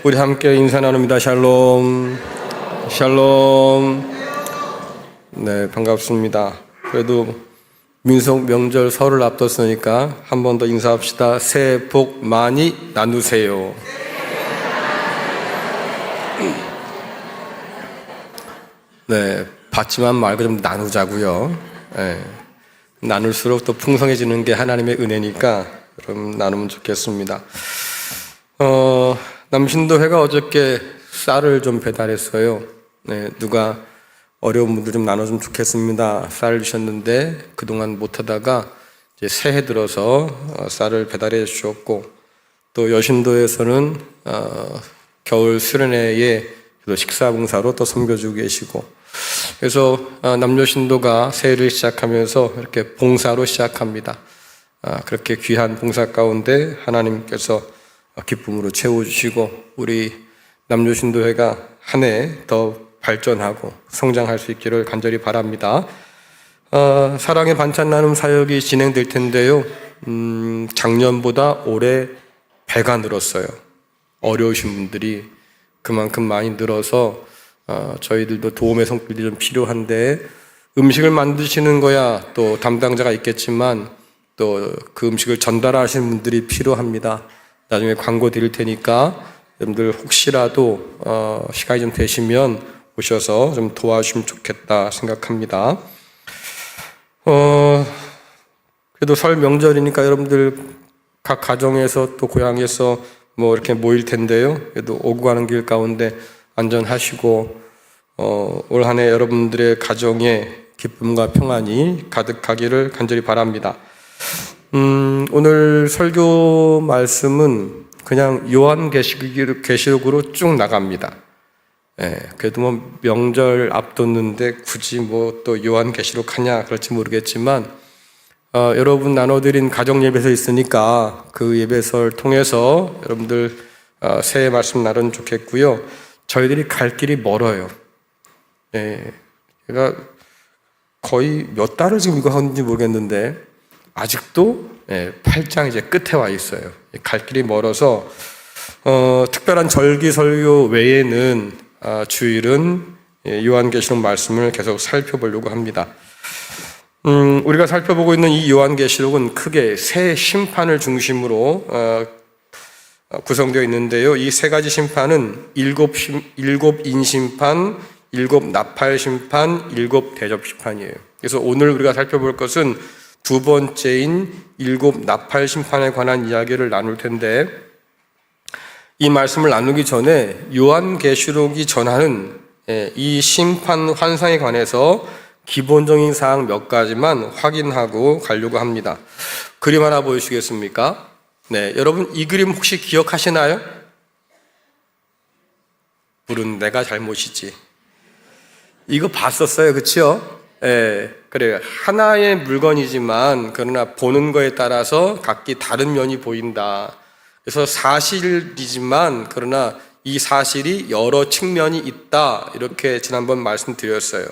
우리 함께 인사 나눕니다. 샬롬. 샬롬. 네, 반갑습니다. 그래도 민속 명절 설을 앞뒀으니까 한 번 더 인사합시다. 새해 복 많이 나누세요. 네, 받지만 말고 좀 나누자고요. 네, 나눌수록 또 풍성해지는 게 하나님의 은혜니까 그럼 나누면 좋겠습니다. 남신도회가 어저께 쌀을 좀 배달했어요. 네, 누가 어려운 분들 좀 나눠주면 좋겠습니다. 쌀을 주셨는데 그동안 못하다가 이제 새해 들어서 쌀을 배달해 주셨고, 또 여신도에서는 겨울 수련회에 식사봉사로 또 섬겨주고 계시고, 그래서 남녀신도가 새해를 시작하면서 이렇게 봉사로 시작합니다. 그렇게 귀한 봉사 가운데 하나님께서 기쁨으로 채워주시고 우리 남녀신도회가 한 해 더 발전하고 성장할 수 있기를 간절히 바랍니다. 사랑의 반찬 나눔 사역이 진행될 텐데요. 작년보다 올해 배가 늘었어요. 어려우신 분들이 그만큼 많이 늘어서 저희들도 도움의 손길이 좀 필요한데, 음식을 만드시는 거야 또 담당자가 있겠지만 또 그 음식을 전달하시는 분들이 필요합니다. 나중에 광고 드릴 테니까 여러분들 혹시라도 시간이 좀 되시면 오셔서 좀 도와주시면 좋겠다 생각합니다. 그래도 설 명절이니까 여러분들 각 가정에서 또 고향에서 뭐 이렇게 모일 텐데요. 그래도 오고 가는 길 가운데 안전하시고 올 한 해 여러분들의 가정에 기쁨과 평안이 가득하기를 간절히 바랍니다. 오늘 설교 말씀은 그냥 요한계시록으로 쭉 나갑니다. 그래도 뭐 명절 앞뒀는데 굳이 뭐 또 요한계시록 하냐 그럴지 모르겠지만, 여러분 나눠드린 가정 예배서 있으니까 그 예배서를 통해서 여러분들 새해 말씀 나누면 좋겠고요. 저희들이 갈 길이 멀어요. 제가 거의 몇 달을 지금 이거 하는지 모르겠는데 아직도 8장 이제 끝에 와 있어요. 갈 길이 멀어서 특별한 절기 설교 외에는 주일은 요한계시록 말씀을 계속 살펴보려고 합니다. 우리가 살펴보고 있는 이 요한계시록은 크게 세 심판을 중심으로 구성되어 있는데요. 이 세 가지 심판은 일곱 인심판, 일곱 나팔 심판, 일곱 대접 심판이에요. 그래서 오늘 우리가 살펴볼 것은 두 번째인 일곱 나팔 심판에 관한 이야기를 나눌 텐데, 이 말씀을 나누기 전에 요한계시록이 전하는 이 심판 환상에 관해서 기본적인 사항 몇 가지만 확인하고 가려고 합니다. 그림 하나 보여주시겠습니까? 네, 여러분 이 그림 혹시 기억하시나요? 물은 내가 잘못이지. 이거 봤었어요, 그렇죠? 그래요. 하나의 물건이지만 그러나 보는 거에 따라서 각기 다른 면이 보인다. 그래서 사실이지만 그러나 이 사실이 여러 측면이 있다, 이렇게 지난번 말씀드렸어요.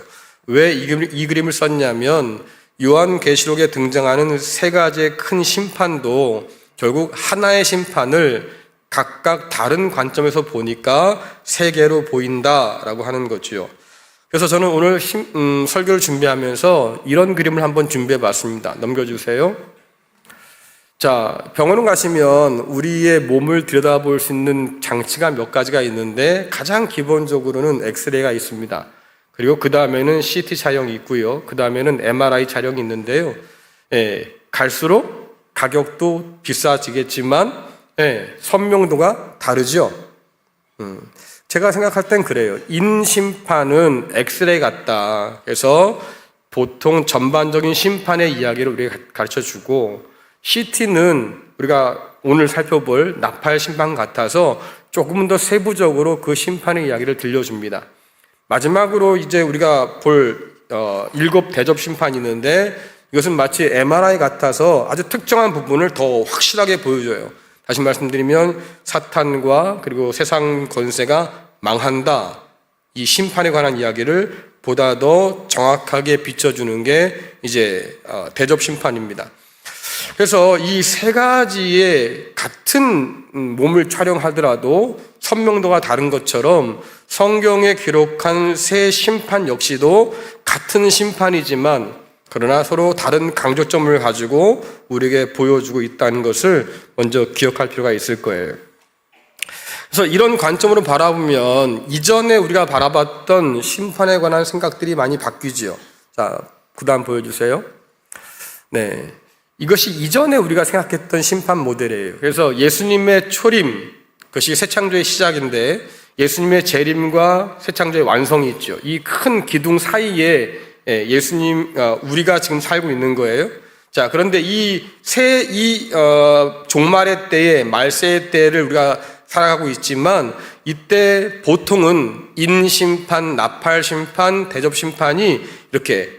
왜 이 그림을 썼냐면 요한계시록에 등장하는 세 가지의 큰 심판도 결국 하나의 심판을 각각 다른 관점에서 보니까 세 개로 보인다라고 하는 거죠. 그래서 저는 오늘 설교를 준비하면서 이런 그림을 한번 준비해 봤습니다. 넘겨주세요. 자, 병원을 가시면 우리의 몸을 들여다볼 수 있는 장치가 몇 가지가 있는데, 가장 기본적으로는 엑스레이가 있습니다. 그리고 그 다음에는 CT 촬영이 있고요. 그 다음에는 MRI 촬영이 있는데요. 갈수록 가격도 비싸지겠지만 선명도가 다르죠. 제가 생각할 땐 그래요. 인심판은 엑스레이 같다. 그래서 보통 전반적인 심판의 이야기를 우리가 가르쳐주고, CT는 우리가 오늘 살펴볼 나팔 심판 같아서 조금 더 세부적으로 그 심판의 이야기를 들려줍니다. 마지막으로 이제 우리가 볼 일곱 대접 심판이 있는데, 이것은 마치 MRI 같아서 아주 특정한 부분을 더 확실하게 보여줘요. 다시 말씀드리면 사탄과 그리고 세상 권세가 망한다, 이 심판에 관한 이야기를 보다 더 정확하게 비춰주는 게 이제 대접 심판입니다. 그래서 이 세 가지의 같은 몸을 촬영하더라도 선명도가 다른 것처럼 성경에 기록한 새 심판 역시도 같은 심판이지만 그러나 서로 다른 강조점을 가지고 우리에게 보여주고 있다는 것을 먼저 기억할 필요가 있을 거예요. 그래서 이런 관점으로 바라보면 이전에 우리가 바라봤던 심판에 관한 생각들이 많이 바뀌지요. 자, 구단 보여주세요. 네, 이것이 이전에 우리가 생각했던 심판 모델이에요. 그래서 예수님의 초림, 그것이 새 창조의 시작인데 예수님의 재림과 새 창조의 완성이 있죠. 이 큰 기둥 사이에 예수님, 우리가 지금 살고 있는 거예요. 자, 그런데 종말의 때에, 말세의 때를 우리가 살아가고 있지만 이때 보통은 인심판, 나팔심판, 대접심판이 이렇게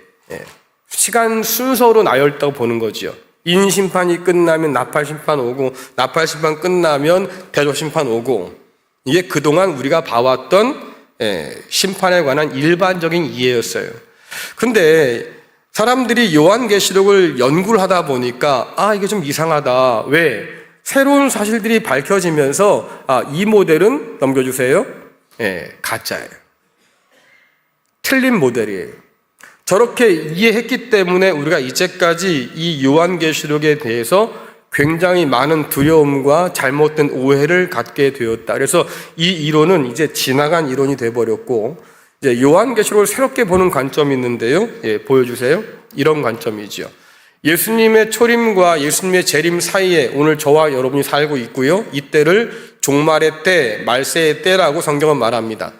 시간 순서로 나열있다고 보는 거죠. 인심판이 끝나면 나팔심판 오고, 나팔심판 끝나면 대접심판 오고, 이게 그동안 우리가 봐왔던 심판에 관한 일반적인 이해였어요. 근데 사람들이 요한계시록을 연구를 하다 보니까 이게 좀 이상하다. 왜? 새로운 사실들이 밝혀지면서 이 모델은 넘겨주세요. 가짜예요. 틀린 모델이에요. 저렇게 이해했기 때문에 우리가 이제까지 이 요한계시록에 대해서 굉장히 많은 두려움과 잘못된 오해를 갖게 되었다. 그래서 이 이론은 이제 지나간 이론이 되어버렸고, 이제 요한계시록을 새롭게 보는 관점이 있는데요. 보여주세요. 이런 관점이죠. 예수님의 초림과 예수님의 재림 사이에 오늘 저와 여러분이 살고 있고요. 이때를 종말의 때, 말세의 때라고 성경은 말합니다.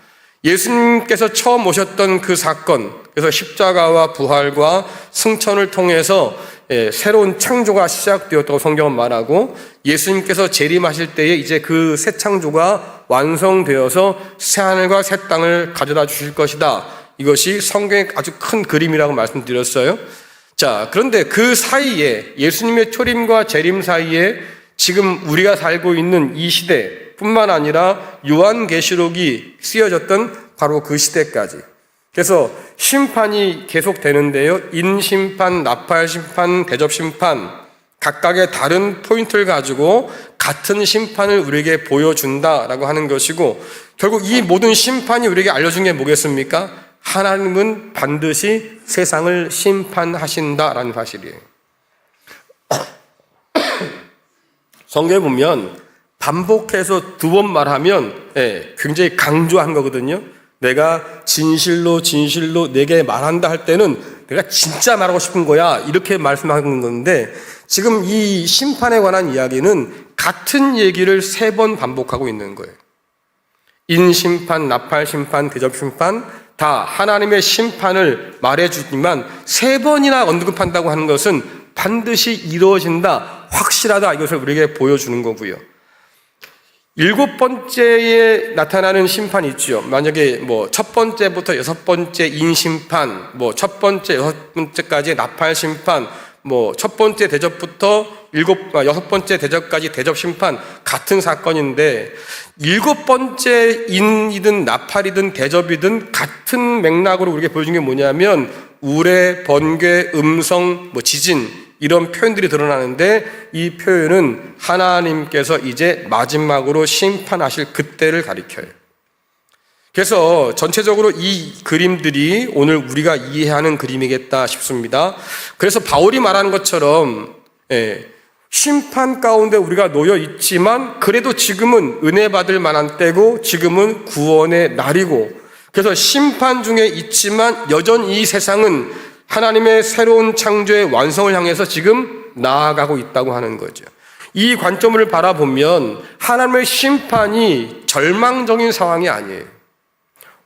예수님께서 처음 오셨던 그 사건, 그래서 십자가와 부활과 승천을 통해서 새로운 창조가 시작되었다고 성경은 말하고, 예수님께서 재림하실 때에 이제 그 새 창조가 완성되어서 새 하늘과 새 땅을 가져다 주실 것이다. 이것이 성경의 아주 큰 그림이라고 말씀드렸어요. 자, 그런데 그 사이에 예수님의 초림과 재림 사이에 지금 우리가 살고 있는 이 시대뿐만 아니라 요한계시록이 쓰여졌던 바로 그 시대까지. 그래서 심판이 계속되는데요. 인심판, 나팔심판, 대접심판, 각각의 다른 포인트를 가지고 같은 심판을 우리에게 보여준다라고 하는 것이고, 결국 이 모든 심판이 우리에게 알려준 게 뭐겠습니까? 하나님은 반드시 세상을 심판하신다라는 사실이에요. 성경에 보면 반복해서 두 번 말하면 굉장히 강조한 거거든요. 내가 진실로 내게 말한다 할 때는 내가 진짜 말하고 싶은 거야, 이렇게 말씀하는 건데, 지금 이 심판에 관한 이야기는 같은 얘기를 3번 반복하고 있는 거예요. 인심판, 나팔심판, 대접심판, 다 하나님의 심판을 말해주지만 3번이나 언급한다고 하는 것은 반드시 이루어진다, 확실하다, 이것을 우리에게 보여주는 거고요. 7번째에 나타나는 심판이 있죠. 만약에 첫 번째부터 6번째 인심판, 첫 번째, 6번째까지 나팔심판, 첫 번째 대접부터 6번째 대접까지 대접심판, 같은 사건인데 7번째 인이든 나팔이든 대접이든 같은 맥락으로 우리에게 보여준 게 뭐냐면 우레, 번개, 음성, 지진, 이런 표현들이 드러나는데, 이 표현은 하나님께서 이제 마지막으로 심판하실 그때를 가리켜요. 그래서 전체적으로 이 그림들이 오늘 우리가 이해하는 그림이겠다 싶습니다. 그래서 바울이 말하는 것처럼 심판 가운데 우리가 놓여 있지만 그래도 지금은 은혜 받을 만한 때고 지금은 구원의 날이고, 그래서 심판 중에 있지만 여전히 이 세상은 하나님의 새로운 창조의 완성을 향해서 지금 나아가고 있다고 하는 거죠. 이 관점을 바라보면 하나님의 심판이 절망적인 상황이 아니에요.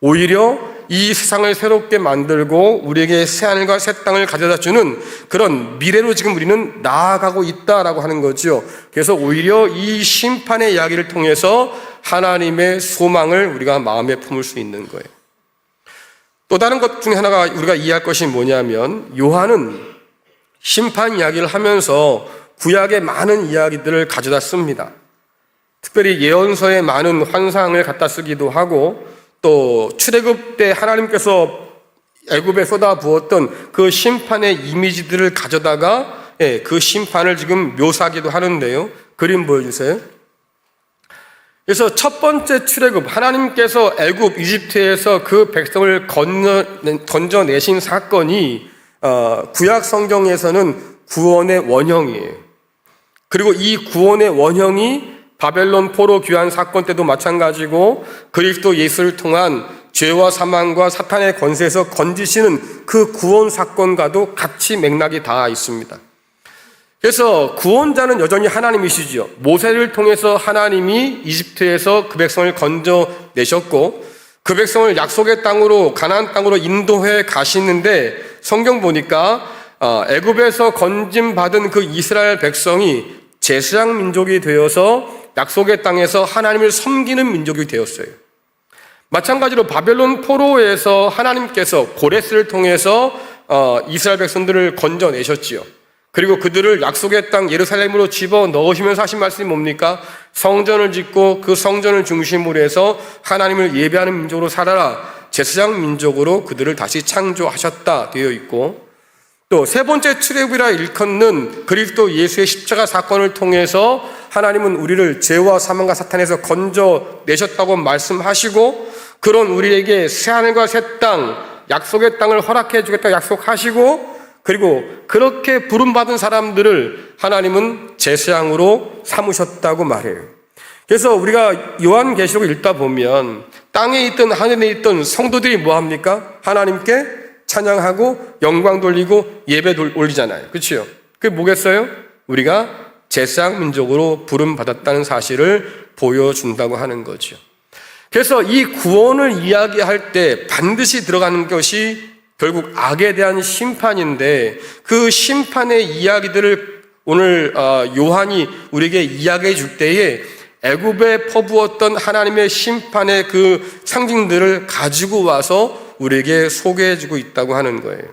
오히려 이 세상을 새롭게 만들고 우리에게 새 하늘과 새 땅을 가져다 주는 그런 미래로 지금 우리는 나아가고 있다라고 하는 거죠. 그래서 오히려 이 심판의 이야기를 통해서 하나님의 소망을 우리가 마음에 품을 수 있는 거예요. 또 다른 것 중에 하나가 우리가 이해할 것이 뭐냐면, 요한은 심판 이야기를 하면서 구약의 많은 이야기들을 가져다 씁니다. 특별히 예언서에 많은 환상을 갖다 쓰기도 하고, 또 출애굽 때 하나님께서 애굽에 쏟아부었던 그 심판의 이미지들을 가져다가 그 심판을 지금 묘사하기도 하는데요. 그림 보여주세요. 그래서 첫 번째 출애굽, 하나님께서 애굽 이집트에서 그 백성을 건져내신 사건이 구약 성경에서는 구원의 원형이에요. 그리고 이 구원의 원형이 바벨론 포로 귀환 사건 때도 마찬가지고 그리스도 예수를 통한 죄와 사망과 사탄의 권세에서 건지시는 그 구원 사건과도 같이 맥락이 닿아 있습니다. 그래서 구원자는 여전히 하나님이시죠. 모세를 통해서 하나님이 이집트에서 그 백성을 건져내셨고 그 백성을 약속의 땅으로 가나안 땅으로 인도해 가시는데 성경 보니까 애굽에서 건짐받은 그 이스라엘 백성이 제사장 민족이 되어서 약속의 땅에서 하나님을 섬기는 민족이 되었어요. 마찬가지로 바벨론 포로에서 하나님께서 고레스를 통해서 이스라엘 백성들을 건져내셨지요. 그리고 그들을 약속의 땅 예루살렘으로 집어넣으시면서 하신 말씀이 뭡니까? 성전을 짓고 그 성전을 중심으로 해서 하나님을 예배하는 민족으로 살아라. 제사장 민족으로 그들을 다시 창조하셨다 되어 있고, 또 세 번째 출애굽이라 일컫는 그리스도 예수의 십자가 사건을 통해서 하나님은 우리를 죄와 사망과 사탄에서 건져내셨다고 말씀하시고, 그런 우리에게 새하늘과 새 땅, 약속의 땅을 허락해 주겠다고 약속하시고, 그리고 그렇게 부름받은 사람들을 하나님은 제사장으로 삼으셨다고 말해요. 그래서 우리가 요한계시록을 읽다 보면 땅에 있던 하늘에 있던 성도들이 뭐합니까? 하나님께 찬양하고 영광 돌리고 예배 올리잖아요. 그렇죠? 그게 뭐겠어요? 우리가 제사장 민족으로 부름받았다는 사실을 보여준다고 하는 거죠. 그래서 이 구원을 이야기할 때 반드시 들어가는 것이 결국 악에 대한 심판인데, 그 심판의 이야기들을 오늘 요한이 우리에게 이야기해 줄 때에 애굽에 퍼부었던 하나님의 심판의 그 상징들을 가지고 와서 우리에게 소개해 주고 있다고 하는 거예요.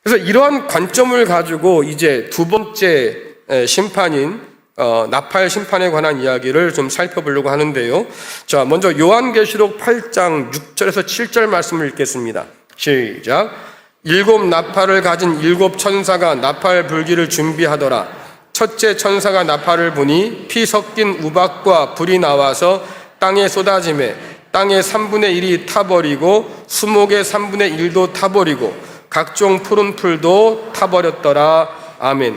그래서 이러한 관점을 가지고 이제 두 번째 심판인 나팔 심판에 관한 이야기를 좀 살펴보려고 하는데요. 자, 먼저 요한계시록 8장 6절에서 7절 말씀을 읽겠습니다. 시작. 7 나팔을 가진 7 천사가 나팔 불기를 준비하더라. 첫째 천사가 나팔을 부니 피 섞인 우박과 불이 나와서 땅에 쏟아지매 땅의 3분의 1이 타버리고 수목의 3분의 1도 타버리고 각종 푸른 풀도 타버렸더라. 아멘.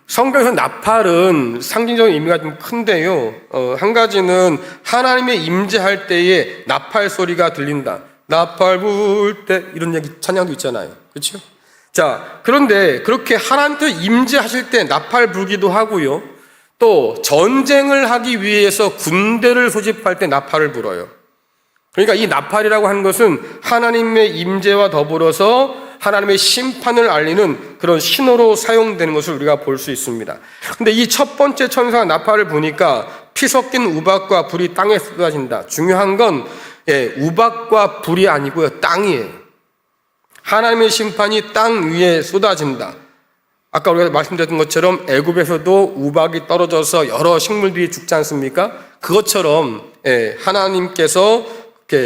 성경에서 나팔은 상징적인 의미가 좀 큰데요. 한 가지는 하나님의 임재할 때에 나팔 소리가 들린다. 나팔 불 때 이런 얘기 찬양도 있잖아요. 그렇죠? 자, 그런데 그렇게 하나님께 임재하실 때 나팔 불기도 하고요. 또 전쟁을 하기 위해서 군대를 소집할 때 나팔을 불어요. 그러니까 이 나팔이라고 하는 것은 하나님의 임재와 더불어서 하나님의 심판을 알리는 그런 신호로 사용되는 것을 우리가 볼 수 있습니다. 근데 이 첫 번째 천사가 나팔을 부니까 피 섞인 우박과 불이 땅에 쏟아진다. 중요한 건 우박과 불이 아니고요, 땅이에요. 하나님의 심판이 땅 위에 쏟아진다. 아까 우리가 말씀드렸던 것처럼 애굽에서도 우박이 떨어져서 여러 식물들이 죽지 않습니까? 그것처럼 하나님께서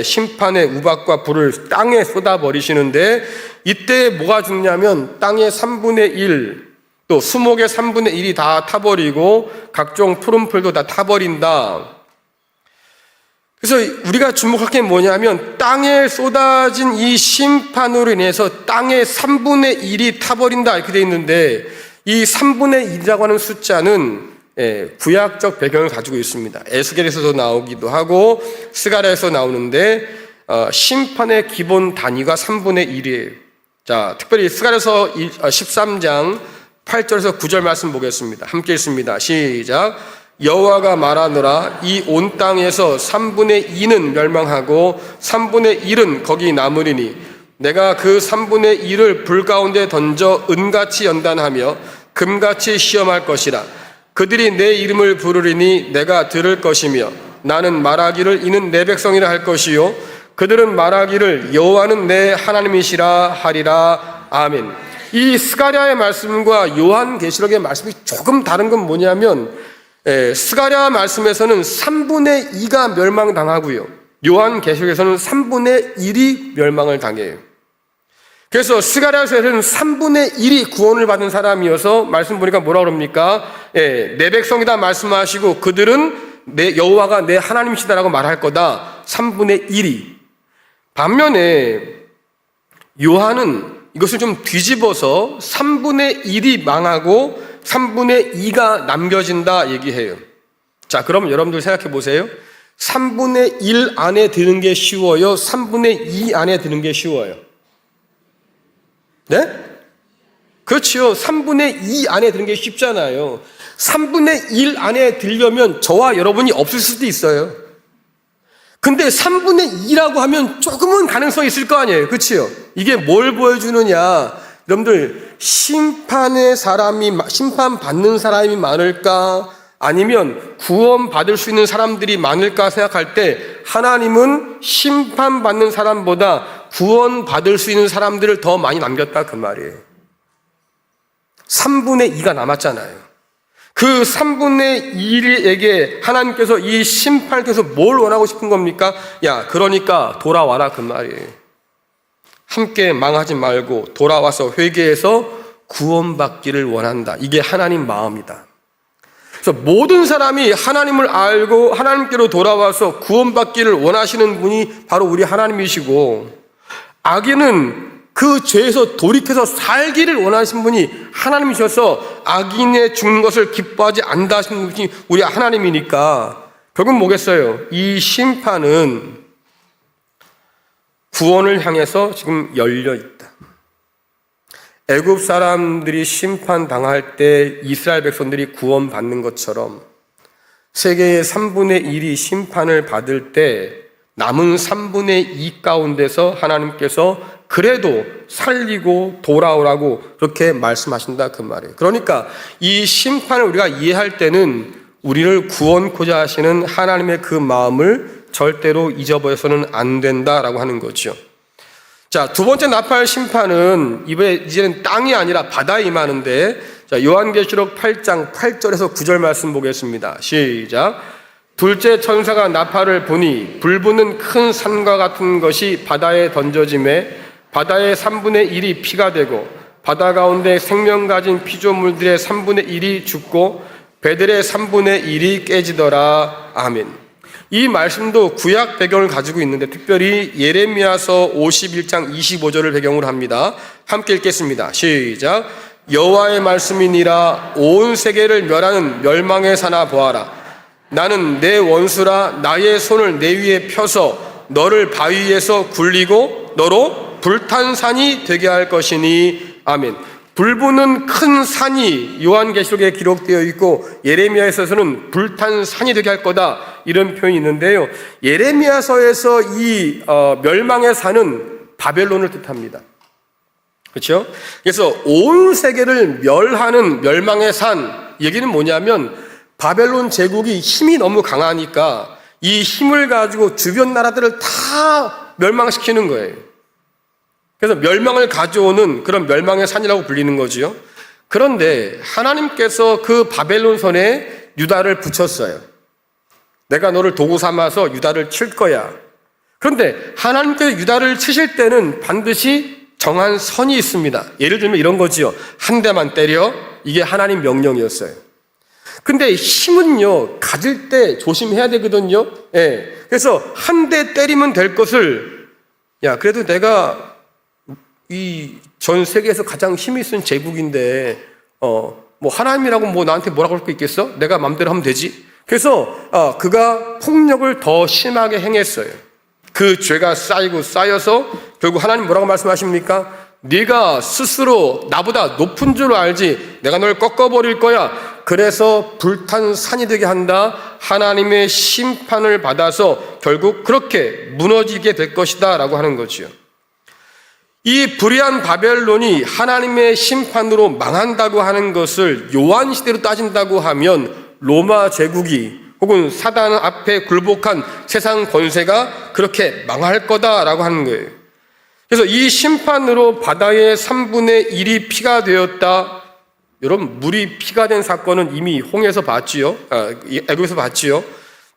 심판의 우박과 불을 땅에 쏟아버리시는데, 이때 뭐가 죽냐면 땅의 3분의 1, 또 수목의 3분의 1이 다 타버리고 각종 푸른 풀도 다 타버린다. 그래서 우리가 주목할 게 뭐냐면 땅에 쏟아진 이 심판으로 인해서 땅의 3분의 1이 타버린다 이렇게 되어 있는데, 이 3분의 1이라고 하는 숫자는 구약적 배경을 가지고 있습니다. 에스겔에서도 나오기도 하고 스가랴에서 나오는데 심판의 기본 단위가 3분의 1이에요. 자, 특별히 스가랴서 13장 8절에서 9절 말씀 보겠습니다. 함께 읽습니다. 시작. 여호와가 말하노라. 이 온 땅에서 3분의 2는 멸망하고 3분의 1은 거기 남으리니 내가 그 3분의 1을 불 가운데 던져 은같이 연단하며 금같이 시험할 것이라. 그들이 내 이름을 부르리니 내가 들을 것이며 나는 말하기를 이는 내 백성이라 할 것이요 그들은 말하기를 여호와는 내 하나님이시라 하리라. 아멘. 이 스가랴의 말씀과 요한계시록의 말씀이 조금 다른 건 뭐냐면, 스가랴 말씀에서는 3분의 2가 멸망당하고요, 요한계시록에서는 3분의 1이 멸망을 당해요. 그래서 스가랴서에서는 3분의 1이 구원을 받은 사람이어서 말씀 보니까 뭐라 그럽니까? 내 백성이다 말씀하시고 그들은 내 여호와가 내 하나님이시다라고 말할 거다. 3분의 1이. 반면에 요한은 이것을 좀 뒤집어서 3분의 1이 망하고 3분의 2가 남겨진다 얘기해요. 자, 그럼 여러분들 생각해 보세요. 3분의 1 안에 드는 게 쉬워요? 3분의 2 안에 드는 게 쉬워요? 네? 그렇지요. 3분의 2 안에 드는 게 쉽잖아요. 3분의 1 안에 들려면 저와 여러분이 없을 수도 있어요. 근데 3분의 2라고 하면 조금은 가능성이 있을 거 아니에요. 그렇지요? 이게 뭘 보여주느냐? 여러분들, 심판받는 사람이 많을까? 아니면 구원받을 수 있는 사람들이 많을까 생각할 때 하나님은 심판받는 사람보다 구원받을 수 있는 사람들을 더 많이 남겼다 그 말이에요. 3분의 2가 남았잖아요. 그 3분의 1에게 하나님께서 이 심판을 통해서 뭘 원하고 싶은 겁니까? 야, 그러니까 돌아와라 그 말이에요. 함께 망하지 말고 돌아와서 회개해서 구원받기를 원한다. 이게 하나님 마음이다. 그래서 모든 사람이 하나님을 알고 하나님께로 돌아와서 구원받기를 원하시는 분이 바로 우리 하나님이시고, 악인은 그 죄에서 돌이켜서 살기를 원하시는 분이 하나님이셔서 악인의 죽는 것을 기뻐하지 않다 하시는 분이 우리 하나님이니까 결국 뭐겠어요? 이 심판은 구원을 향해서 지금 열려 있다. 애굽 사람들이 심판당할 때 이스라엘 백성들이 구원받는 것처럼 세계의 3분의 1이 심판을 받을 때 남은 3분의 2 가운데서 하나님께서 그래도 살리고 돌아오라고 그렇게 말씀하신다 그 말이에요. 그러니까 이 심판을 우리가 이해할 때는 우리를 구원코자 하시는 하나님의 그 마음을 절대로 잊어버려서는 안 된다라고 하는 거죠. 자, 두 번째 나팔 심판은 이제는 땅이 아니라 바다에 임하는데, 자, 요한계시록 8장 8절에서 9절 말씀 보겠습니다. 시작. 둘째 천사가 나팔을 부니 불붙는 큰 산과 같은 것이 바다에 던져지매 바다의 3분의 1이 피가 되고 바다 가운데 생명 가진 피조물들의 3분의 1이 죽고 배들의 3분의 1이 깨지더라. 아멘. 이 말씀도 구약 배경을 가지고 있는데 특별히 예레미야서 51장 25절을 배경으로 합니다. 함께 읽겠습니다. 시작. 여호와의 말씀이니라. 온 세계를 멸하는 멸망의 사나 보아라. 나는 내 원수라. 나의 손을 내 위에 펴서 너를 바위에서 굴리고 너로 불탄 산이 되게 할 것이니. 아멘. 불붙는 큰 산이 요한계시록에 기록되어 있고 예레미야에서는 불탄 산이 되게 할 거다 이런 표현이 있는데요. 예레미야서에서 이 멸망의 산은 바벨론을 뜻합니다. 그렇죠? 그래서 온 세계를 멸하는 멸망의 산 얘기는 뭐냐면 바벨론 제국이 힘이 너무 강하니까 이 힘을 가지고 주변 나라들을 다 멸망시키는 거예요. 그래서 멸망을 가져오는 그런 멸망의 산이라고 불리는 거지요. 그런데 하나님께서 그 바벨론 손에 유다를 붙였어요. 내가 너를 도구 삼아서 유다를 칠 거야. 그런데 하나님께서 유다를 치실 때는 반드시 정한 선이 있습니다. 예를 들면 이런 거지요. 한 대만 때려. 이게 하나님 명령이었어요. 근데 힘은요, 가질 때 조심해야 되거든요. 예. 그래서 한 대 때리면 될 것을, 야, 그래도 내가 이 전 세계에서 가장 힘이 있는 제국인데, 뭐 하나님이라고 뭐 나한테 뭐라고 할 거 있겠어? 내가 마음대로 하면 되지. 그래서 그가 폭력을 더 심하게 행했어요. 그 죄가 쌓여서 결국 하나님 뭐라고 말씀하십니까? 네가 스스로 나보다 높은 줄 알지 내가 널 꺾어버릴 거야. 그래서 불탄 산이 되게 한다. 하나님의 심판을 받아서 결국 그렇게 무너지게 될 것이다 라고 하는 거지요. 이 불의한 바벨론이 하나님의 심판으로 망한다고 하는 것을 요한 시대로 따진다고 하면 로마 제국이 혹은 사단 앞에 굴복한 세상 권세가 그렇게 망할 거다라고 하는 거예요. 그래서 이 심판으로 바다의 3분의 1이 피가 되었다. 여러분, 물이 피가 된 사건은 이미 홍해에서 봤지요. 애굽에서 봤지요.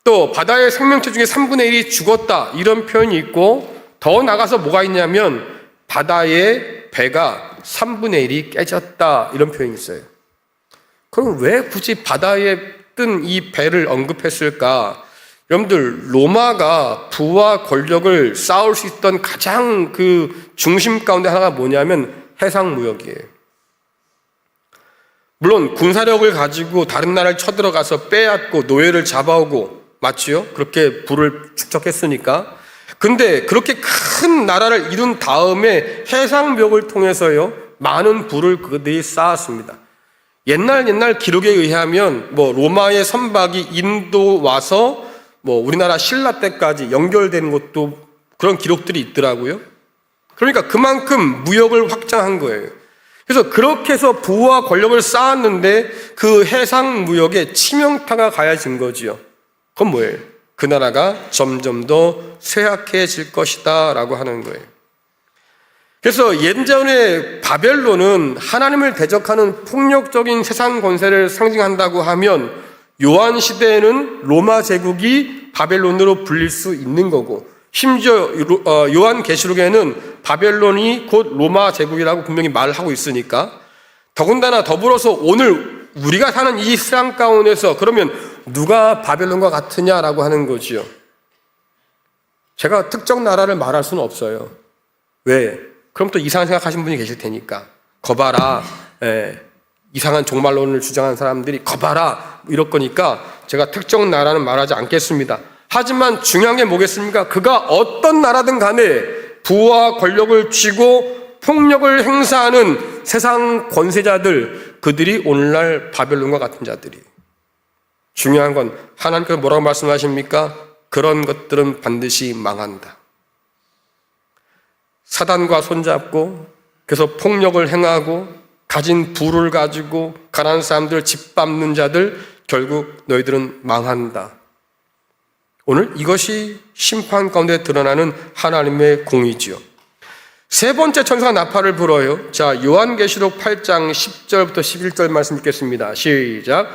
또 바다의 생명체 중에 3분의 1이 죽었다. 이런 표현이 있고 더 나가서 뭐가 있냐면 바다의 배가 3분의 1이 깨졌다. 이런 표현이 있어요. 그럼 왜 굳이 바다의 탔던 이 배를 언급했을까? 여러분들, 로마가 부와 권력을 쌓을 수 있던 가장 그 중심 가운데 하나가 뭐냐면 해상무역이에요. 물론 군사력을 가지고 다른 나라를 쳐들어가서 빼앗고 노예를 잡아오고, 맞지요? 그렇게 부를 축적했으니까. 근데 그렇게 큰 나라를 이룬 다음에 해상무역을 통해서요, 많은 부를 그들이 쌓았습니다. 옛날 기록에 의하면 로마의 선박이 인도 와서 우리나라 신라 때까지 연결되는 것도 그런 기록들이 있더라고요. 그러니까 그만큼 무역을 확장한 거예요. 그래서 그렇게 해서 부와 권력을 쌓았는데 그 해상 무역에 치명타가 가해진 거지요. 그건 뭐예요? 그 나라가 점점 더 쇠약해질 것이다 라고 하는 거예요. 그래서 예전에 바벨론은 하나님을 대적하는 폭력적인 세상 권세를 상징한다고 하면 요한 시대에는 로마 제국이 바벨론으로 불릴 수 있는 거고, 심지어 요한 계시록에는 바벨론이 곧 로마 제국이라고 분명히 말을 하고 있으니까, 더군다나 더불어서 오늘 우리가 사는 이 세상 가운데서 그러면 누가 바벨론과 같으냐라고 하는 거지요. 제가 특정 나라를 말할 수는 없어요. 왜? 그럼 또 이상한 생각하시는 분이 계실 테니까. 거봐라, 이상한 종말론을 주장하는 사람들이 거봐라 이럴 거니까 제가 특정 나라는 말하지 않겠습니다. 하지만 중요한 게 뭐겠습니까? 그가 어떤 나라든 간에 부와 권력을 쥐고 폭력을 행사하는 세상 권세자들, 그들이 오늘날 바벨론과 같은 자들이. 중요한 건 하나님께서 뭐라고 말씀하십니까? 그런 것들은 반드시 망한다. 사단과 손잡고 그래서 폭력을 행하고 가진 부를 가지고 가난한 사람들 짓밟는 자들, 결국 너희들은 망한다. 오늘 이것이 심판 가운데 드러나는 하나님의 공의지요. 세 번째 천사가 나팔을 불어요. 자, 요한계시록 8장 10절부터 11절 말씀 읽겠습니다. 시작.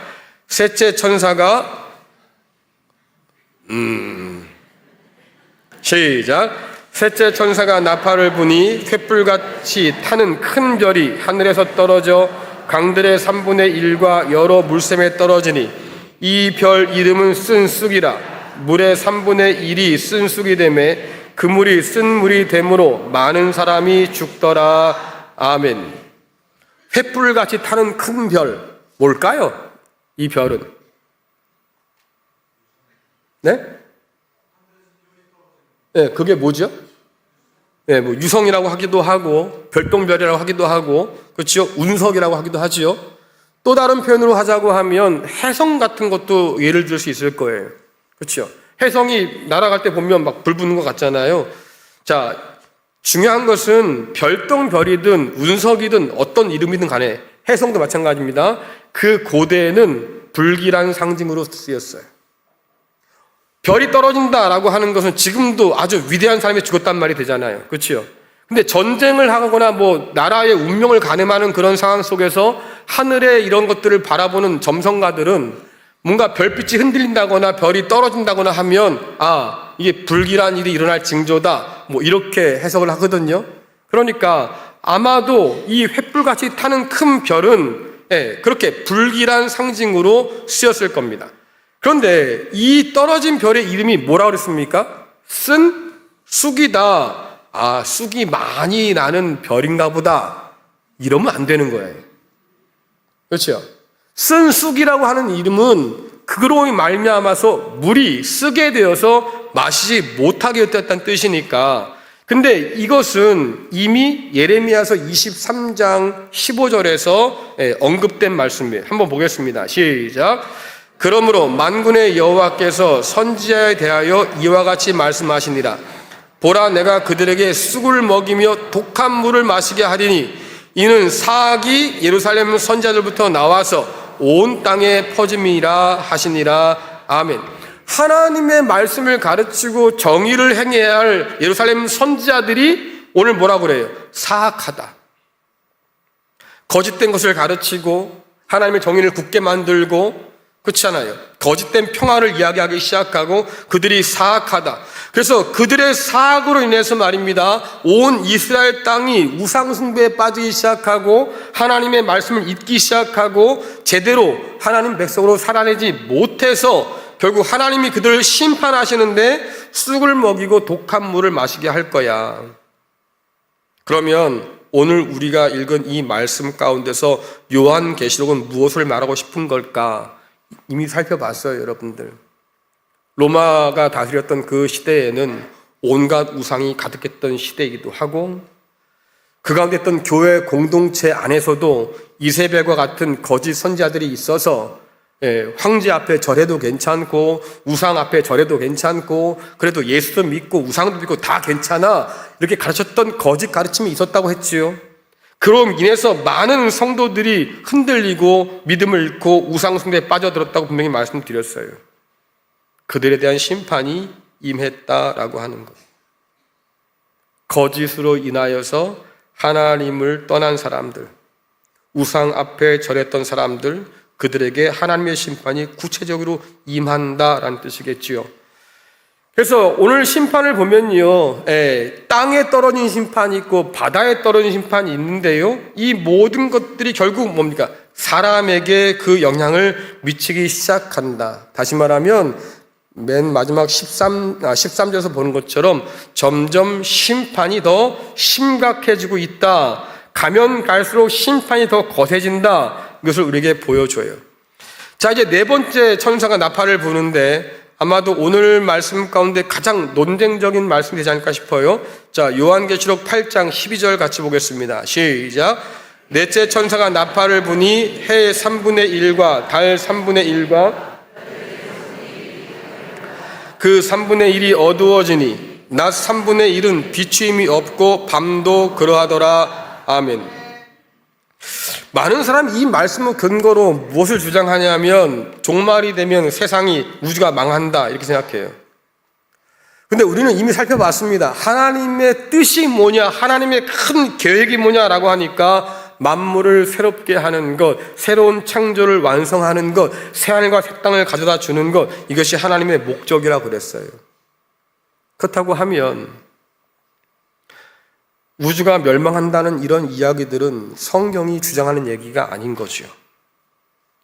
셋째 천사가 시작. 셋째 천사가 나팔을 부니 횃불같이 타는 큰 별이 하늘에서 떨어져 강들의 3분의 1과 여러 물샘에 떨어지니 이 별 이름은 쓴 쑥이라. 물의 3분의 1이 쓴 쑥이 되매 그 물이 쓴 물이 되므로 많은 사람이 죽더라. 아멘. 횃불같이 타는 큰 별, 뭘까요? 이 별은? 네? 네, 그게 뭐죠? 네, 유성이라고 하기도 하고 별똥별이라고 하기도 하고, 그렇죠? 운석이라고 하기도 하지요. 또 다른 표현으로 하자고 하면 혜성 같은 것도 예를 들 수 있을 거예요. 그렇죠? 혜성이 날아갈 때 보면 막 불 붙는 것 같잖아요. 자, 중요한 것은 별똥별이든 운석이든 어떤 이름이든 간에 혜성도 마찬가지입니다. 그 고대에는 불길한 상징으로 쓰였어요. 별이 떨어진다라고 하는 것은 지금도 아주 위대한 사람이 죽었단 말이 되잖아요. 그렇죠? 근데 전쟁을 하거나 나라의 운명을 가늠하는 그런 상황 속에서 하늘에 이런 것들을 바라보는 점성가들은 뭔가 별빛이 흔들린다거나 별이 떨어진다거나 하면 이게 불길한 일이 일어날 징조다, 이렇게 해석을 하거든요. 그러니까 아마도 이 횃불같이 타는 큰 별은 그렇게 불길한 상징으로 쓰였을 겁니다. 그런데 이 떨어진 별의 이름이 뭐라고 그랬습니까? 쓴 쑥이다. 쑥이 많이 나는 별인가 보다. 이러면 안 되는 거예요. 그렇죠? 쓴 쑥이라고 하는 이름은 그로 말미암아서 물이 쓰게 되어서 마시지 못하게 되었다는 뜻이니까. 근데 이것은 이미 예레미야서 23장 15절에서 언급된 말씀이에요. 한번 보겠습니다. 시작. 그러므로 만군의 여호와께서 선지자에 대하여 이와 같이 말씀하시니라. 보라, 내가 그들에게 쑥을 먹이며 독한 물을 마시게 하리니 이는 사악이 예루살렘 선지자들부터 나와서 온 땅에 퍼짐이라 하시니라. 아멘. 하나님의 말씀을 가르치고 정의를 행해야 할 예루살렘 선지자들이 오늘 뭐라고 그래요? 사악하다. 거짓된 것을 가르치고 하나님의 정의를 굳게 만들고 그렇잖아요. 거짓된 평화를 이야기하기 시작하고 그들이 사악하다. 그래서 그들의 사악으로 인해서 말입니다. 온 이스라엘 땅이 우상숭배에 빠지기 시작하고 하나님의 말씀을 잊기 시작하고 제대로 하나님 백성으로 살아내지 못해서 결국 하나님이 그들을 심판하시는데 쑥을 먹이고 독한 물을 마시게 할 거야. 그러면 오늘 우리가 읽은 이 말씀 가운데서 요한계시록은 무엇을 말하고 싶은 걸까? 이미 살펴봤어요, 여러분들. 로마가 다스렸던 그 시대에는 온갖 우상이 가득했던 시대이기도 하고 그 가운데 있던 교회 공동체 안에서도 이세벨과 같은 거짓 선지자들이 있어서 황제 앞에 절해도 괜찮고 우상 앞에 절해도 괜찮고 그래도 예수도 믿고 우상도 믿고 다 괜찮아 이렇게 가르쳤던 거짓 가르침이 있었다고 했지요. 그로 인해서 많은 성도들이 흔들리고 믿음을 잃고 우상 숭배에 빠져들었다고 분명히 말씀드렸어요. 그들에 대한 심판이 임했다라고 하는 것. 거짓으로 인하여서 하나님을 떠난 사람들, 우상 앞에 절했던 사람들, 그들에게 하나님의 심판이 구체적으로 임한다라는 뜻이겠지요. 그래서 오늘 심판을 보면요, 땅에 떨어진 심판이 있고 바다에 떨어진 심판이 있는데요, 이 모든 것들이 결국 뭡니까? 사람에게 그 영향을 미치기 시작한다. 다시 말하면 맨 마지막 13절에서 보는 것처럼 점점 심판이 더 심각해지고 있다. 가면 갈수록 심판이 더 거세진다. 이것을 우리에게 보여줘요. 자, 이제 네 번째 천사가 나팔을 부는데 아마도 오늘 말씀 가운데 가장 논쟁적인 말씀이 되지 않을까 싶어요. 자, 요한계시록 8장 12절 같이 보겠습니다. 시작. 넷째 천사가 나팔을 부니 해의 3분의 1과 달 3분의 1과 그 3분의 1이 어두워지니 낮 3분의 1은 비추임이 없고 밤도 그러하더라. 아멘. 많은 사람이 이 말씀을 근거로 무엇을 주장하냐면 종말이 되면 세상이 우주가 망한다 이렇게 생각해요. 근데 우리는 이미 살펴봤습니다. 하나님의 뜻이 뭐냐, 하나님의 큰 계획이 뭐냐라고 하니까 만물을 새롭게 하는 것, 새로운 창조를 완성하는 것, 새하늘과 새 땅을 가져다 주는 것, 이것이 하나님의 목적이라고 그랬어요. 그렇다고 하면 우주가 멸망한다는 이런 이야기들은 성경이 주장하는 얘기가 아닌 거죠.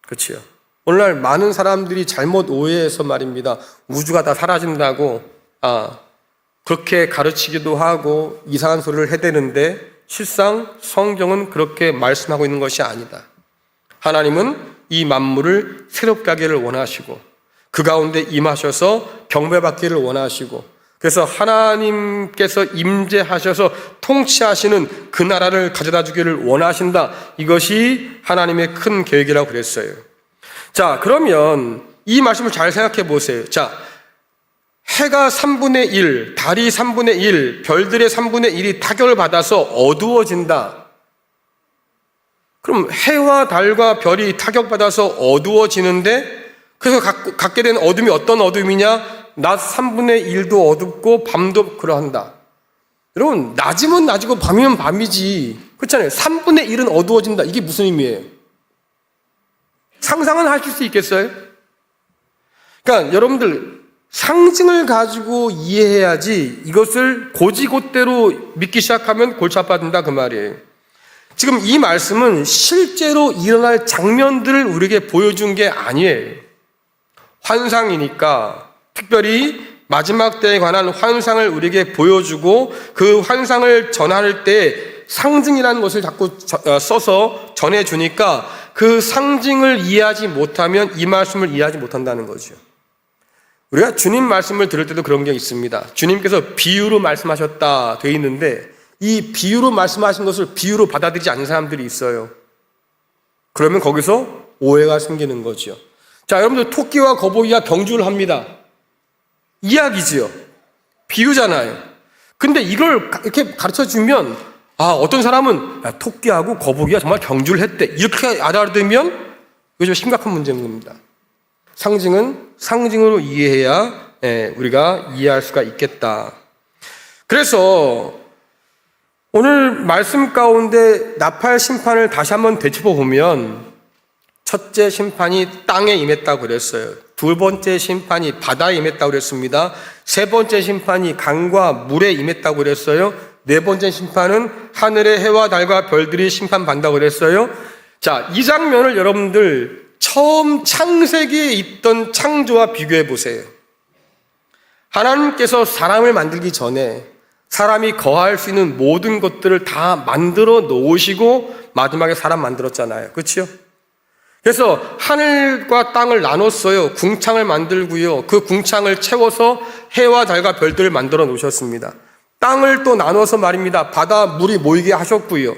그렇죠? 오늘날 많은 사람들이 잘못 오해해서 말입니다. 우주가 다 사라진다고 그렇게 가르치기도 하고 이상한 소리를 해대는데 실상 성경은 그렇게 말씀하고 있는 것이 아니다. 하나님은 이 만물을 새롭게 하기를 원하시고 그 가운데 임하셔서 경배받기를 원하시고 그래서 하나님께서 임재하셔서 통치하시는 그 나라를 가져다 주기를 원하신다. 이것이 하나님의 큰 계획이라고 그랬어요. 자, 그러면 이 말씀을 잘 생각해 보세요. 자, 해가 3분의 1, 달이 3분의 1, 별들의 3분의 1이 타격을 받아서 어두워진다. 그럼 해와 달과 별이 타격받아서 어두워지는데 그래서 갖게 된 어둠이 어떤 어둠이냐? 낮 3분의 1도 어둡고 밤도 그러한다. 여러분, 낮이면 낮이고 밤이면 밤이지. 그렇잖아요. 3분의 1은 어두워진다. 이게 무슨 의미예요? 상상은 하실 수 있겠어요? 그러니까 여러분들 상징을 가지고 이해해야지 이것을 고지곳대로 믿기 시작하면 골치 아파진다 그 말이에요. 지금 이 말씀은 실제로 일어날 장면들을 우리에게 보여준 게 아니에요. 환상이니까 특별히 마지막 때에 관한 환상을 우리에게 보여주고 그 환상을 전할 때 상징이라는 것을 자꾸 써서 전해주니까 그 상징을 이해하지 못하면 이 말씀을 이해하지 못한다는 거죠. 우리가 주님 말씀을 들을 때도 그런 게 있습니다. 주님께서 비유로 말씀하셨다 돼 있는데 이 비유로 말씀하신 것을 비유로 받아들이지 않는 사람들이 있어요. 그러면 거기서 오해가 생기는 거죠. 자, 여러분들 토끼와 거북이가 경주를 합니다. 이야기지요. 비유잖아요. 근데 이걸 이렇게 가르쳐주면 어떤 사람은 토끼하고 거북이가 정말 경주를 했대. 이렇게 알아들으면 이거 좀 심각한 문제인 겁니다. 상징은 상징으로 이해해야 우리가 이해할 수가 있겠다. 그래서 오늘 말씀 가운데 나팔 심판을 다시 한번 되짚어보면 첫째 심판이 땅에 임했다고 그랬어요. 두 번째 심판이 바다에 임했다고 그랬습니다. 세 번째 심판이 강과 물에 임했다고 그랬어요. 네 번째 심판은 하늘의 해와 달과 별들이 심판받는다고 그랬어요. 자, 이 장면을 여러분들 처음 창세기에 있던 창조와 비교해 보세요. 하나님께서 사람을 만들기 전에 사람이 거할 수 있는 모든 것들을 다 만들어 놓으시고 마지막에 사람 만들었잖아요. 그렇죠? 그래서 하늘과 땅을 나눴어요. 궁창을 만들고요. 그 궁창을 채워서 해와 달과 별들을 만들어 놓으셨습니다. 땅을 또 나눠서 말입니다. 바다 물이 모이게 하셨고요.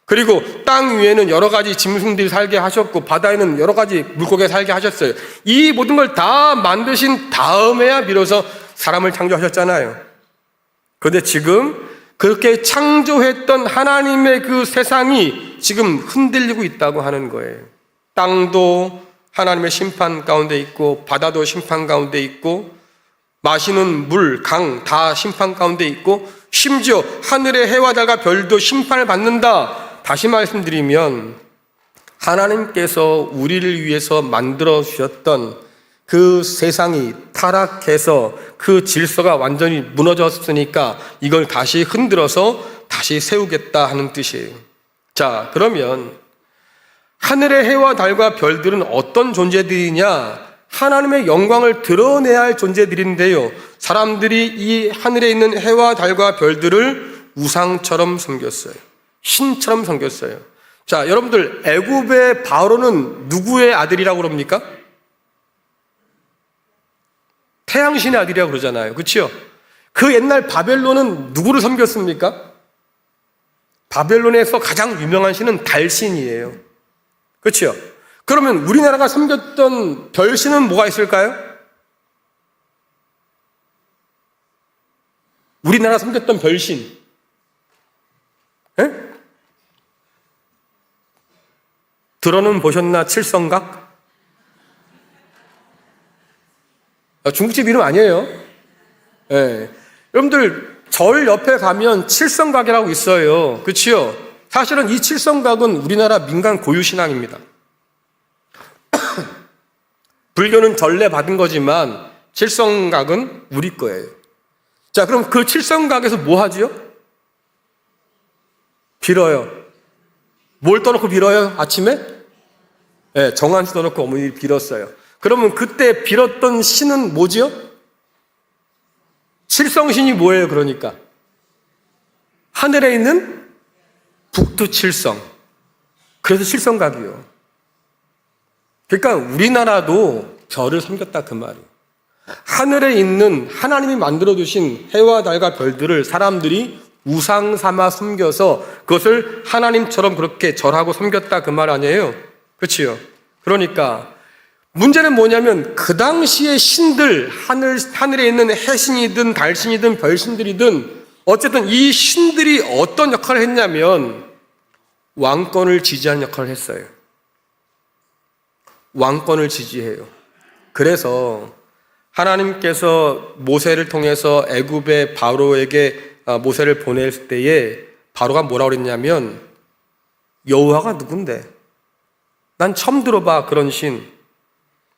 그리고 땅 위에는 여러 가지 짐승들이 살게 하셨고 바다에는 여러 가지 물고기가 살게 하셨어요. 이 모든 걸 다 만드신 다음에야 비로소 사람을 창조하셨잖아요. 그런데 지금 그렇게 창조했던 하나님의 그 세상이 지금 흔들리고 있다고 하는 거예요. 땅도 하나님의 심판 가운데 있고 바다도 심판 가운데 있고 마시는 물, 강 다 심판 가운데 있고 심지어 하늘의 해와 달과 별도 심판을 받는다. 다시 말씀드리면 하나님께서 우리를 위해서 만들어 주셨던 그 세상이 타락해서 그 질서가 완전히 무너졌으니까 이걸 다시 흔들어서 다시 세우겠다 하는 뜻이에요. 자, 그러면 하늘의 해와 달과 별들은 어떤 존재들이냐? 하나님의 영광을 드러내야 할 존재들인데요. 사람들이 이 하늘에 있는 해와 달과 별들을 우상처럼 섬겼어요. 신처럼 섬겼어요. 자, 여러분들 애굽의 바로는 누구의 아들이라고 그럽니까? 태양신의 아들이라고 그러잖아요. 그렇죠? 그 옛날 바벨론은 누구를 섬겼습니까? 바벨론에서 가장 유명한 신은 달신이에요. 그렇죠? 그러면 우리나라가 섬겼던 별신은 뭐가 있을까요? 우리나라 섬겼던 별신. 에? 들어는 보셨나? 칠성각? 중국집 이름 아니에요. 예. 여러분들 절 옆에 가면 칠성각이라고 있어요. 그렇죠? 사실은 이 칠성각은 우리나라 민간 고유 신앙입니다. 불교는 전례 받은 거지만 칠성각은 우리 거예요. 자, 그럼 그 칠성각에서 뭐 하지요? 빌어요. 뭘 떠놓고 빌어요? 아침에? 네, 정한수 떠놓고 어머니 빌었어요. 그러면 그때 빌었던 신은 뭐지요? 칠성신이 뭐예요, 그러니까? 하늘에 있는 북두칠성. 그래서 칠성각이요. 그러니까 우리나라도 별을 섬겼다 그 말이에요. 하늘에 있는 하나님이 만들어두신 해와 달과 별들을 사람들이 우상 삼아 섬겨서 그것을 하나님처럼 그렇게 절하고 섬겼다 그 말 아니에요? 그렇지요? 그러니까 문제는 뭐냐면 그 당시의 신들, 하늘에 있는 해신이든 달신이든 별신들이든 어쨌든 이 신들이 어떤 역할을 했냐면 왕권을 지지하는 역할을 했어요. 왕권을 지지해요. 그래서 하나님께서 모세를 통해서 애굽의 바로에게 모세를 보낼 때에 바로가 뭐라고 그랬냐면 여호와가 누군데? 난 처음 들어봐 그런 신.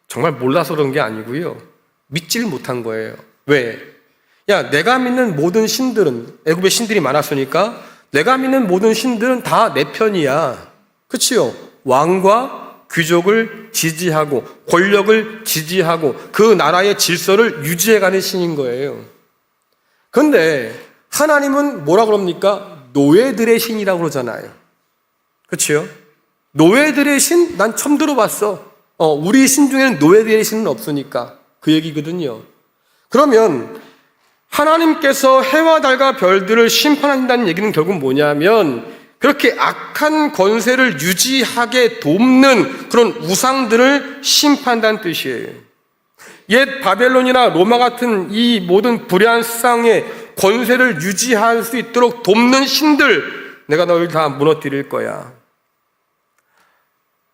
정말 몰라서 그런 게 아니고요. 믿지를 못한 거예요. 왜? 야, 내가 믿는 모든 신들은 애굽의 신들이 많았으니까 내가 믿는 모든 신들은 다 내 편이야. 그치요? 왕과 귀족을 지지하고 권력을 지지하고 그 나라의 질서를 유지해가는 신인 거예요. 그런데 하나님은 뭐라 그럽니까? 노예들의 신이라고 그러잖아요. 그치요? 노예들의 신? 난 처음 들어봤어. 우리 신 중에는 노예들의 신은 없으니까 그 얘기거든요. 그러면 하나님께서 해와 달과 별들을 심판한다는 얘기는 결국 뭐냐면 그렇게 악한 권세를 유지하게 돕는 그런 우상들을 심판한다는 뜻이에요. 옛 바벨론이나 로마 같은 이 모든 불의한 세상의 권세를 유지할 수 있도록 돕는 신들, 내가 너희를 다 무너뜨릴 거야.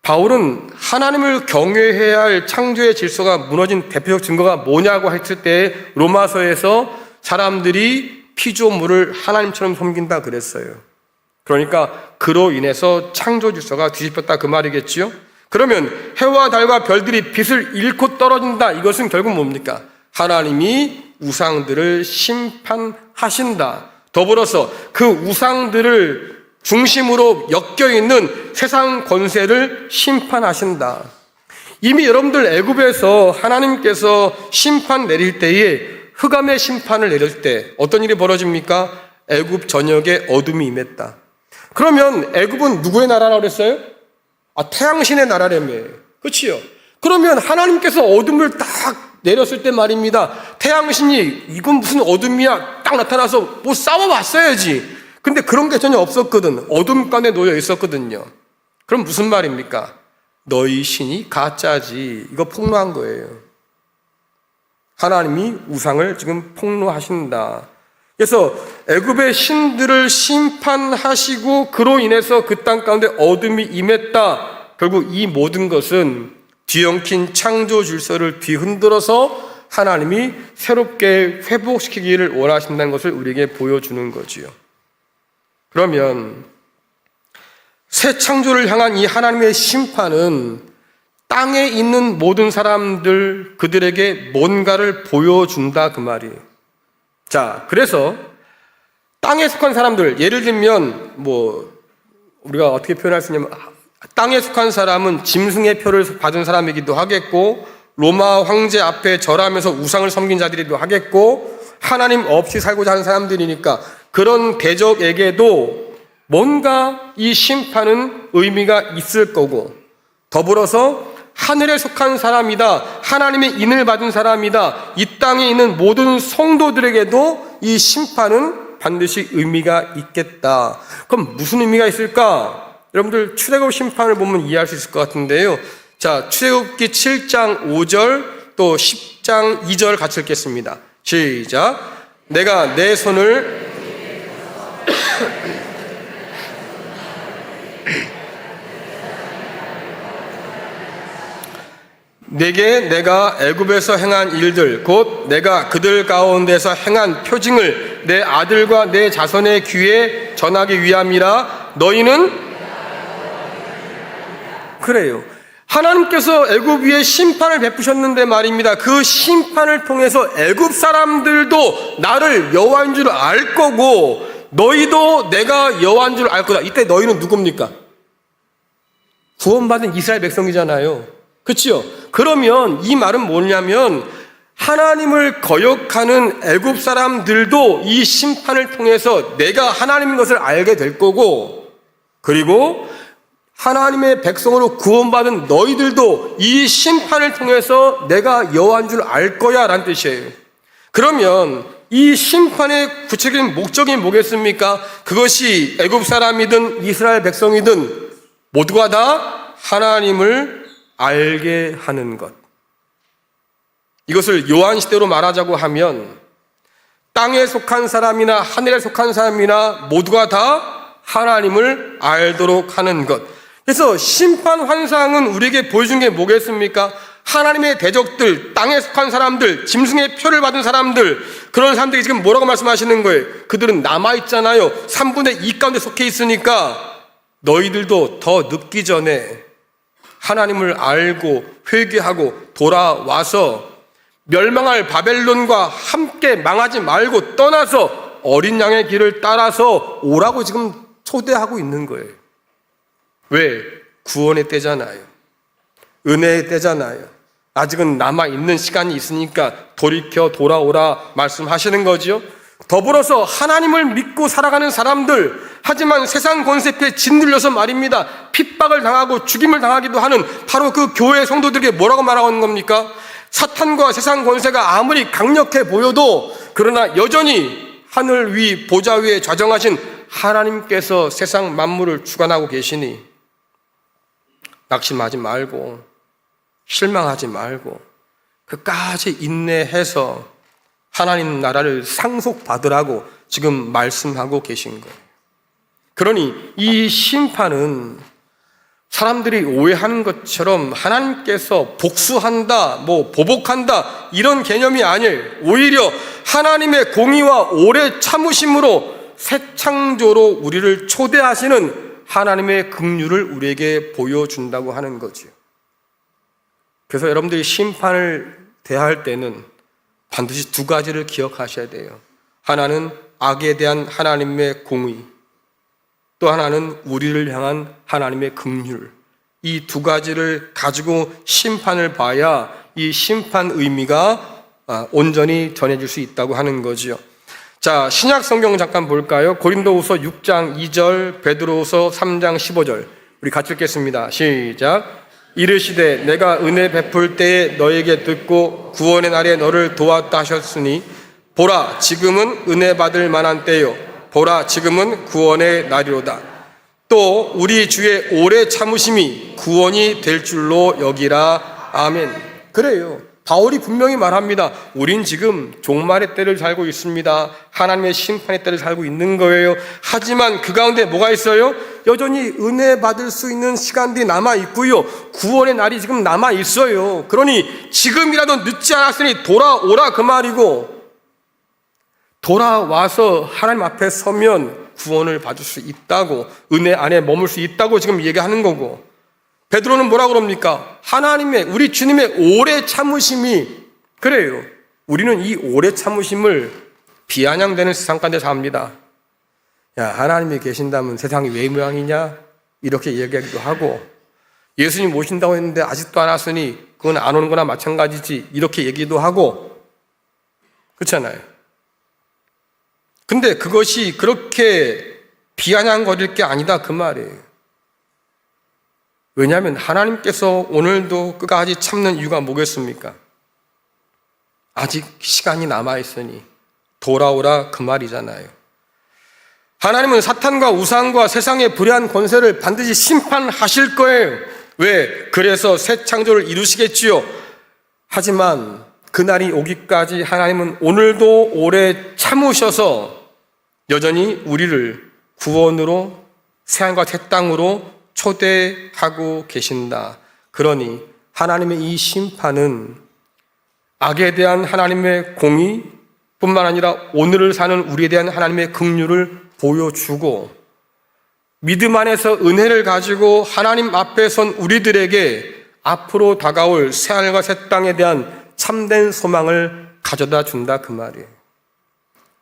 바울은 하나님을 경외해야 할 창조의 질서가 무너진 대표적 증거가 뭐냐고 했을 때 로마서에서 사람들이 피조물을 하나님처럼 섬긴다 그랬어요. 그러니까 그로 인해서 창조 질서가 뒤집혔다 그 말이겠지요. 그러면 해와 달과 별들이 빛을 잃고 떨어진다. 이것은 결국 뭡니까? 하나님이 우상들을 심판하신다. 더불어서 그 우상들을 중심으로 엮여있는 세상 권세를 심판하신다. 이미 여러분들 애굽에서 하나님께서 심판 내릴 때에 흑암의 심판을 내릴 때 어떤 일이 벌어집니까? 애굽 전역에 어둠이 임했다. 그러면 애굽은 누구의 나라라고 그랬어요? 태양신의 나라라며. 그렇지요? 그러면 하나님께서 어둠을 딱 내렸을 때 말입니다. 태양신이 이건 무슨 어둠이야? 딱 나타나서 뭐 싸워봤어야지. 근데 그런 게 전혀 없었거든. 어둠 가운데 놓여 있었거든요. 그럼 무슨 말입니까? 너희 신이 가짜지. 이거 폭로한 거예요. 하나님이 우상을 지금 폭로하신다. 그래서 애굽의 신들을 심판하시고 그로 인해서 그 땅 가운데 어둠이 임했다. 결국 이 모든 것은 뒤엉킨 창조 질서를 뒤흔들어서 하나님이 새롭게 회복시키기를 원하신다는 것을 우리에게 보여주는 거지요. 그러면 새 창조를 향한 이 하나님의 심판은 땅에 있는 모든 사람들, 그들에게 뭔가를 보여준다 그 말이에요. 자, 그래서 땅에 속한 사람들, 예를 들면 우리가 어떻게 표현할 수 있냐면 땅에 속한 사람은 짐승의 표를 받은 사람이기도 하겠고, 로마 황제 앞에 절하면서 우상을 섬긴 자들이기도 하겠고, 하나님 없이 살고자 하는 사람들이니까 그런 대적에게도 뭔가 이 심판은 의미가 있을 거고, 더불어서 하늘에 속한 사람이다, 하나님의 인을 받은 사람이다, 이 땅에 있는 모든 성도들에게도 이 심판은 반드시 의미가 있겠다. 그럼 무슨 의미가 있을까? 여러분들 출애굽 심판을 보면 이해할 수 있을 것 같은데요. 자, 출애굽기 7장 5절 또 10장 2절 같이 읽겠습니다. 시작. 내가 내 손을 내게 내가 애굽에서 행한 일들 곧 내가 그들 가운데서 행한 표징을 내 아들과 내 자손의 귀에 전하기 위함이라. 너희는 그래요. 하나님께서 애굽 위에 심판을 베푸셨는데 말입니다. 그 심판을 통해서 애굽 사람들도 나를 여호와인 줄 알 거고 너희도 내가 여호와인 줄 알 거다. 이때 너희는 누굽니까? 구원받은 이스라엘 백성이잖아요. 그렇죠? 그러면 이 말은 뭐냐면 하나님을 거역하는 애굽 사람들도 이 심판을 통해서 내가 하나님인 것을 알게 될 거고, 그리고 하나님의 백성으로 구원받은 너희들도 이 심판을 통해서 내가 여호와인 줄 알 거야 라는 뜻이에요. 그러면 이 심판의 구체적인 목적이 뭐겠습니까? 그것이 애굽 사람이든 이스라엘 백성이든 모두가 다 하나님을 알게 하는 것. 이것을 요한 시대로 말하자고 하면 땅에 속한 사람이나 하늘에 속한 사람이나 모두가 다 하나님을 알도록 하는 것. 그래서 심판 환상은 우리에게 보여준 게 뭐겠습니까? 하나님의 대적들, 땅에 속한 사람들, 짐승의 표를 받은 사람들, 그런 사람들이 지금 뭐라고 말씀하시는 거예요? 그들은 남아있잖아요. 3분의 2 가운데 속해 있으니까 너희들도 더 늦기 전에 하나님을 알고 회개하고 돌아와서 멸망할 바벨론과 함께 망하지 말고 떠나서 어린 양의 길을 따라서 오라고 지금 초대하고 있는 거예요. 왜? 구원의 때잖아요. 은혜의 때잖아요. 아직은 남아있는 시간이 있으니까 돌이켜 돌아오라 말씀하시는 거죠. 더불어서 하나님을 믿고 살아가는 사람들, 하지만 세상 권세에 짓눌려서 말입니다, 핍박을 당하고 죽임을 당하기도 하는 바로 그 교회 성도들에게 뭐라고 말하는 겁니까? 사탄과 세상 권세가 아무리 강력해 보여도 그러나 여전히 하늘 위 보좌 위에 좌정하신 하나님께서 세상 만물을 주관하고 계시니 낙심하지 말고 실망하지 말고 끝까지 인내해서 하나님 나라를 상속받으라고 지금 말씀하고 계신 거예요. 그러니 이 심판은 사람들이 오해하는 것처럼 하나님께서 복수한다, 보복한다 이런 개념이 아니에요. 오히려 하나님의 공의와 오래 참으심으로 새 창조로 우리를 초대하시는 하나님의 긍휼을 우리에게 보여준다고 하는 거죠. 그래서 여러분들이 심판을 대할 때는 반드시 두 가지를 기억하셔야 돼요. 하나는 악에 대한 하나님의 공의, 또 하나는 우리를 향한 하나님의 긍휼. 이 두 가지를 가지고 심판을 봐야 이 심판 의미가 온전히 전해질 수 있다고 하는 거지요. 자, 신약 성경 잠깐 볼까요? 고린도후서 6장 2절, 베드로후서 3장 15절. 우리 같이 읽겠습니다. 시작. 이르시되 내가 은혜 베풀 때에 너에게 듣고 구원의 날에 너를 도왔다 하셨으니 보라 지금은 은혜 받을 만한 때요 보라 지금은 구원의 날이로다. 또 우리 주의 오래 참으심이 구원이 될 줄로 여기라. 아멘. 그래요. 바울이 분명히 말합니다. 우린 지금 종말의 때를 살고 있습니다. 하나님의 심판의 때를 살고 있는 거예요. 하지만 그 가운데 뭐가 있어요? 여전히 은혜 받을 수 있는 시간들이 남아 있고요. 구원의 날이 지금 남아 있어요. 그러니 지금이라도 늦지 않았으니 돌아오라 그 말이고, 돌아와서 하나님 앞에 서면 구원을 받을 수 있다고, 은혜 안에 머물 수 있다고 지금 얘기하는 거고, 베드로는 뭐라고 그럽니까? 하나님의, 우리 주님의 오래 참으심이, 그래요. 우리는 이 오래 참으심을 비아냥대는 세상 가운데 삽니다. 야, 하나님이 계신다면 세상이 왜 이 모양이냐? 이렇게 얘기하기도 하고, 예수님 오신다고 했는데 아직도 안 왔으니 그건 안 오는 거나 마찬가지지, 이렇게 얘기도 하고, 그렇잖아요. 근데 그것이 그렇게 비아냥거릴 게 아니다 그 말이에요. 왜냐하면 하나님께서 오늘도 끝까지 참는 이유가 뭐겠습니까? 아직 시간이 남아있으니 돌아오라 그 말이잖아요. 하나님은 사탄과 우상과 세상의 불의한 권세를 반드시 심판하실 거예요. 왜? 그래서 새 창조를 이루시겠지요. 하지만 그날이 오기까지 하나님은 오늘도 오래 참으셔서 여전히 우리를 구원으로, 새하늘과 새 땅으로 초대하고 계신다. 그러니 하나님의 이 심판은 악에 대한 하나님의 공의 뿐만 아니라 오늘을 사는 우리에 대한 하나님의 긍휼을 보여주고, 믿음 안에서 은혜를 가지고 하나님 앞에 선 우리들에게 앞으로 다가올 새하늘과 새 땅에 대한 참된 소망을 가져다 준다 그 말이에요.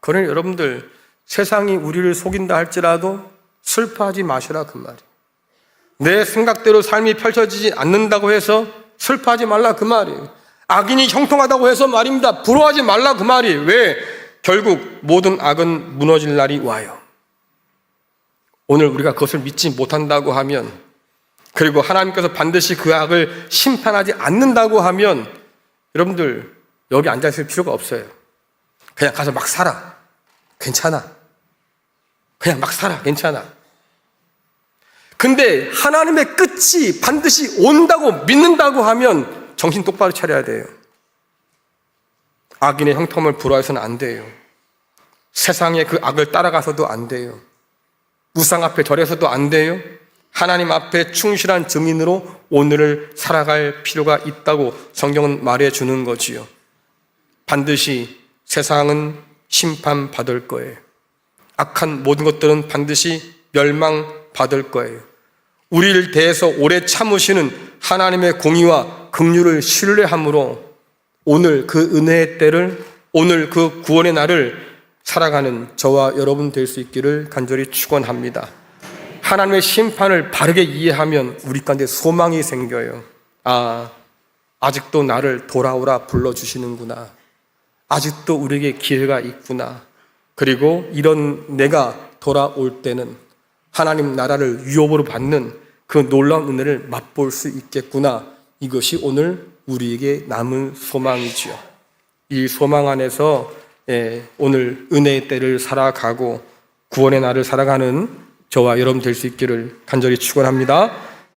그러니 여러분들, 세상이 우리를 속인다 할지라도 슬퍼하지 마시라 그 말이에요. 내 생각대로 삶이 펼쳐지지 않는다고 해서 슬퍼하지 말라 그 말이에요. 악인이 형통하다고 해서 말입니다, 부러워하지 말라 그 말이에요. 왜? 결국 모든 악은 무너질 날이 와요. 오늘 우리가 그것을 믿지 못한다고 하면, 그리고 하나님께서 반드시 그 악을 심판하지 않는다고 하면 여러분들 여기 앉아있을 필요가 없어요. 그냥 가서 막 살아. 괜찮아. 그냥 막 살아. 괜찮아. 근데 하나님의 끝이 반드시 온다고 믿는다고 하면 정신 똑바로 차려야 돼요. 악인의 형통을 부러워해서는 안 돼요. 세상의 그 악을 따라가서도 안 돼요. 우상 앞에 절해서도 안 돼요. 하나님 앞에 충실한 증인으로 오늘을 살아갈 필요가 있다고 성경은 말해주는 거지요. 반드시 세상은 심판받을 거예요. 악한 모든 것들은 반드시 멸망받을 거예요. 우리를 대해서 오래 참으시는 하나님의 공의와 긍휼을 신뢰함으로 오늘 그 은혜의 때를, 오늘 그 구원의 날을 살아가는 저와 여러분 될 수 있기를 간절히 축원합니다. 하나님의 심판을 바르게 이해하면 우리 가운데 소망이 생겨요. 아, 아직도 나를 돌아오라 불러주시는구나. 아직도 우리에게 기회가 있구나. 그리고 이런 내가 돌아올 때는 하나님 나라를 유업으로 받는 그 놀라운 은혜를 맛볼 수 있겠구나. 이것이 오늘 우리에게 남은 소망이지요. 이 소망 안에서 오늘 은혜의 때를 살아가고 구원의 날을 살아가는 저와 여러분 될 수 있기를 간절히 축원합니다.